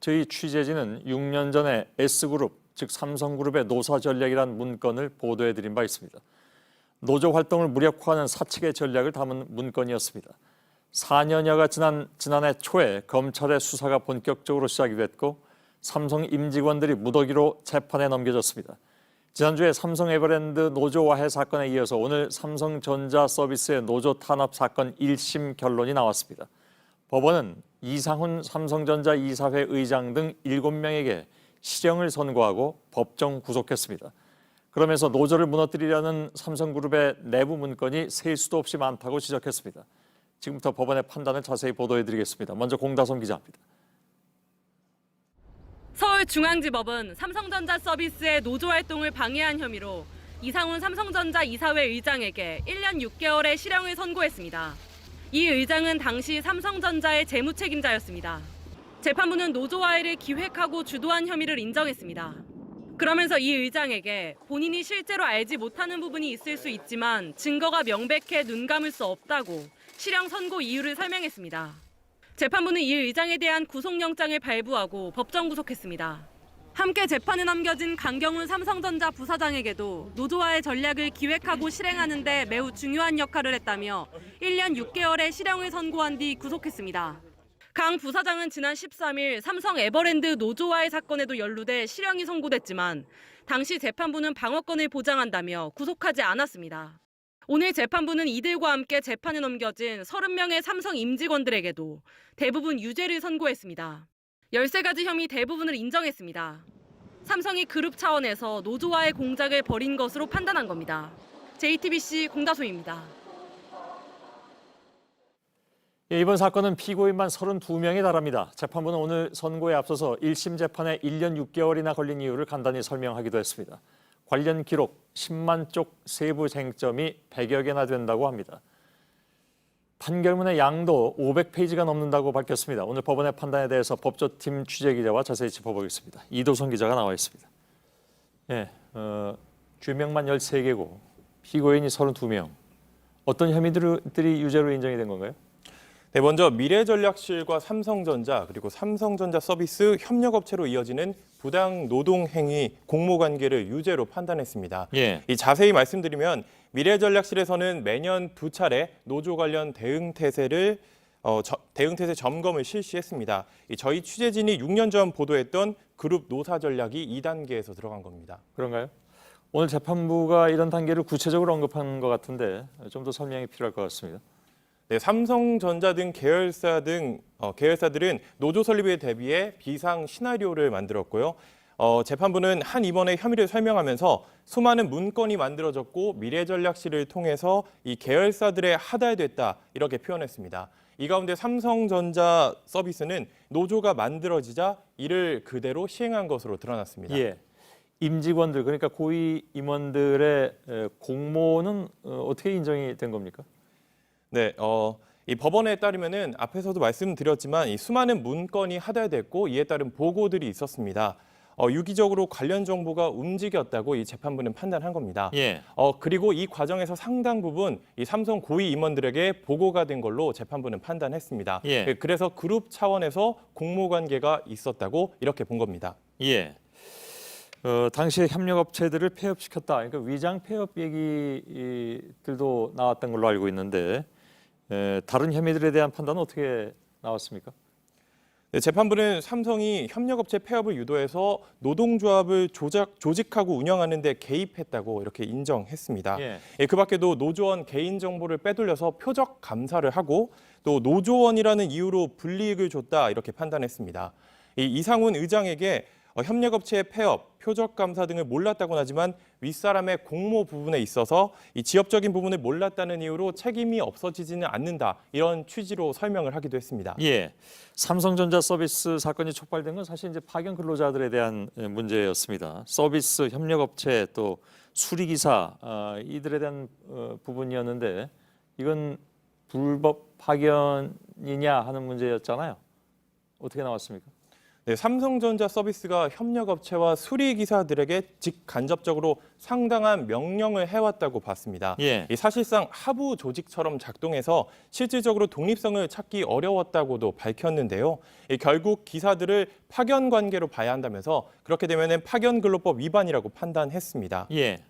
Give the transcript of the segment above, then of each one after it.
저희 취재진은 6년 전에 S그룹, 즉 삼성그룹의 노사 전략이란 문건을 보도해드린 바 있습니다. 노조 활동을 무력화하는 사측의 전략을 담은 문건이었습니다. 4년여가 지난 지난해 초에 검찰의 수사가 본격적으로 시작이 됐고 삼성 임직원들이 무더기로 재판에 넘겨졌습니다. 지난주에 삼성 에버랜드 노조 와해 사건에 이어서 오늘 삼성전자 서비스의 노조 탄압 사건 1심 결론이 나왔습니다. 법원은 이상훈 삼성전자 이사회 의장 등 7명에게 실형을 선고하고 법정 구속했습니다. 그러면서 노조를 무너뜨리려는 삼성그룹의 내부 문건이 셀 수도 없이 많다고 지적했습니다. 지금부터 법원의 판단을 자세히 보도해드리겠습니다. 먼저 공다솜 기자입니다. 서울중앙지법은 삼성전자 서비스의 노조 활동을 방해한 혐의로 이상훈 삼성전자 이사회 의장에게 1년 6개월의 실형을 선고했습니다. 이 의장은 당시 삼성전자의 재무 책임자였습니다. 재판부는 노조 와해를 기획하고 주도한 혐의를 인정했습니다. 그러면서 이 의장에게 본인이 실제로 알지 못하는 부분이 있을 수 있지만 증거가 명백해 눈 감을 수 없다고 실형 선고 이유를 설명했습니다. 재판부는 이 의장에 대한 구속영장을 발부하고 법정 구속했습니다. 함께 재판에 넘겨진 강경훈 삼성전자 부사장에게도 노조와의 전략을 기획하고 실행하는 데 매우 중요한 역할을 했다며 1년 6개월의 실형을 선고한 뒤 구속했습니다. 강 부사장은 지난 13일 삼성 에버랜드 노조와의 사건에도 연루돼 실형이 선고됐지만 당시 재판부는 방어권을 보장한다며 구속하지 않았습니다. 오늘 재판부는 이들과 함께 재판에 넘겨진 30명의 삼성 임직원들에게도 대부분 유죄를 선고했습니다. 13가지 혐의 대부분을 인정했습니다. 삼성이 그룹 차원에서 노조와의 공작을 벌인 것으로 판단한 겁니다. JTBC 공다솜입니다. 이번 사건은 피고인만 32명에 달합니다. 재판부는 오늘 선고에 앞서서 1심 재판에 1년 6개월이나 걸린 이유를 간단히 설명하기도 했습니다. 관련 기록 10만 쪽 세부 쟁점이 100여 개나 된다고 합니다. 판결문의 양도 500페이지가 넘는다고 밝혔습니다. 오늘 법원의 판단에 대해서 법조팀 취재기자와 자세히 짚어보겠습니다. 이도선 기자가 나와 있습니다. 죄명만 13개고 피고인이 32명. 어떤 혐의들이 유죄로 인정이 된 건가요? 네, 먼저 미래전략실과 삼성전자 그리고 삼성전자 서비스 협력업체로 이어지는 부당 노동행위 공모관계를 유죄로 판단했습니다. 이 자세히 말씀드리면 미래전략실에서는 매년 2차례 노조 관련 대응태세 점검을 실시했습니다. 저희 취재진이 6년 전 보도했던 그룹 노사 전략이 2단계에서 들어간 겁니다. 그런가요? 오늘 재판부가 이런 단계를 구체적으로 언급한 것 같은데 좀 더 설명이 필요할 것 같습니다. 네, 삼성전자 등 계열사들은 노조 설립에 대비해 비상 시나리오를 만들었고요. 재판부는 한 임원의 혐의를 설명하면서 수많은 문건이 만들어졌고 미래전략실을 통해서 이 계열사들에 하달됐다 이렇게 표현했습니다. 이 가운데 삼성전자 서비스는 노조가 만들어지자 이를 그대로 시행한 것으로 드러났습니다. 임직원들 그러니까 고위 임원들의 공모는 어떻게 인정이 된 겁니까? 네, 이 법원에 따르면은 앞에서도 말씀드렸지만 이 수많은 문건이 하달됐고 이에 따른 보고들이 있었습니다. 유기적으로 관련 정보가 움직였다고 이 재판부는 판단한 겁니다. 그리고 이 과정에서 상당 부분 이 삼성 고위 임원들에게 보고가 된 걸로 재판부는 판단했습니다. 그래서 그룹 차원에서 공모 관계가 있었다고 이렇게 본 겁니다. 당시에 협력업체들을 폐업시켰다. 그러니까 위장 폐업 얘기들도 나왔던 걸로 알고 있는데 다른 혐의들에 대한 판단은 어떻게 나왔습니까? 네, 재판부는 삼성이 협력업체 폐업을 유도해서 노동조합을 조직하고 운영하는 데 개입했다고 이렇게 인정했습니다. 그 밖에도 노조원 개인정보를 빼돌려서 표적 감사를 하고 또 노조원이라는 이유로 불이익을 줬다 이렇게 판단했습니다. 이상훈 의장에게 협력업체의 폐업, 표적 감사 등을 몰랐다고는 하지만 윗사람의 공모 부분에 있어서 이 지엽적인 부분을 몰랐다는 이유로 책임이 없어지지는 않는다. 이런 취지로 설명을 하기도 했습니다. 삼성전자 서비스 사건이 촉발된 건 사실 이제 파견 근로자들에 대한 문제였습니다. 서비스 협력업체 또 수리기사 이들에 대한 부분이었는데 이건 불법 파견이냐 하는 문제였잖아요. 어떻게 나왔습니까? 네, 삼성전자 서비스가 협력업체와 수리기사들에게 직간접적으로 상당한 명령을 해왔다고 봤습니다. 예. 사실상 하부 조직처럼 작동해서 실질적으로 독립성을 찾기 어려웠다고도 밝혔는데요. 결국 기사들을 파견 관계로 봐야 한다면서 그렇게 되면 파견근로법 위반이라고 판단했습니다. 예.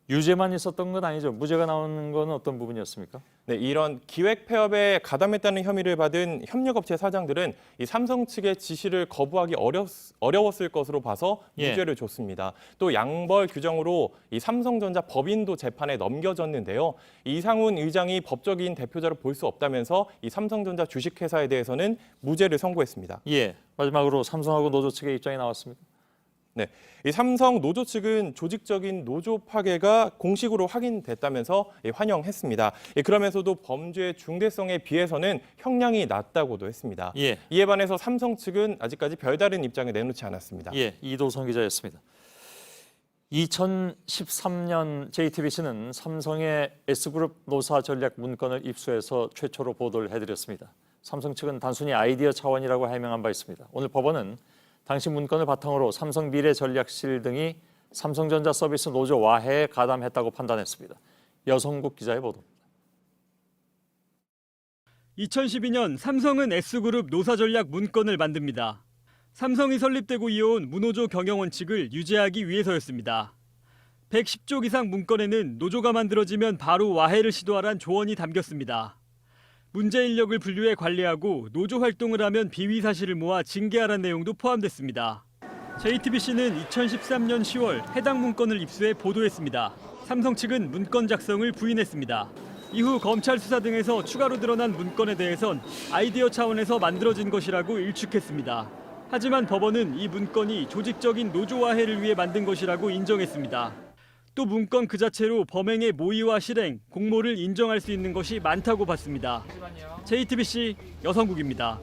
유죄만 있었던 건 아니죠. 무죄가 나오는 건 어떤 부분이었습니까? 네, 이런 기획 폐업에 가담했다는 혐의를 받은 협력업체 사장들은 이 삼성 측의 지시를 거부하기 어려웠을 것으로 봐서 무죄를 줬습니다. 또 양벌 규정으로 이 삼성전자 법인도 재판에 넘겨졌는데요. 이상훈 의장이 법적인 대표자로 볼 수 없다면서 이 삼성전자 주식회사에 대해서는 무죄를 선고했습니다. 예. 마지막으로 삼성하고 노조 측의 입장이 나왔습니다. 네, 이 삼성 노조 측은 조직적인 노조 파괴가 공식으로 확인됐다면서 환영했습니다. 그러면서도 범죄의 중대성에 비해서는 형량이 낮다고도 했습니다. 예. 이에 반해서 삼성 측은 아직까지 별다른 입장을 내놓지 않았습니다. 예, 이도성 기자였습니다. 2013년 JTBC는 삼성의 S그룹 노사 전략 문건을 입수해서 최초로 보도를 해드렸습니다. 삼성 측은 단순히 아이디어 차원이라고 해명한 바 있습니다. 오늘 법원은 당시 문건을 바탕으로 삼성 미래전략실 등이 삼성전자 서비스 노조 와해에 가담했다고 판단했습니다. 여성국 기자의 보도입니다. 2012년 삼성은 S그룹 노사전략 문건을 만듭니다. 삼성이 설립되고 이어온 무노조 경영 원칙을 유지하기 위해서였습니다. 110쪽 이상 문건에는 노조가 만들어지면 바로 와해를 시도하란 조언이 담겼습니다. 문제 인력을 분류해 관리하고 노조 활동을 하면 비위 사실을 모아 징계하라는 내용도 포함됐습니다. JTBC는 2013년 10월 해당 문건을 입수해 보도했습니다. 삼성 측은 문건 작성을 부인했습니다. 이후 검찰 수사 등에서 추가로 드러난 문건에 대해선 아이디어 차원에서 만들어진 것이라고 일축했습니다. 하지만 법원은 이 문건이 조직적인 노조 와해를 위해 만든 것이라고 인정했습니다. 또 문건 그 자체로 범행의 모의와 실행, 공모를 인정할 수 있는 것이 많다고 봤습니다. JTBC 여성국입니다.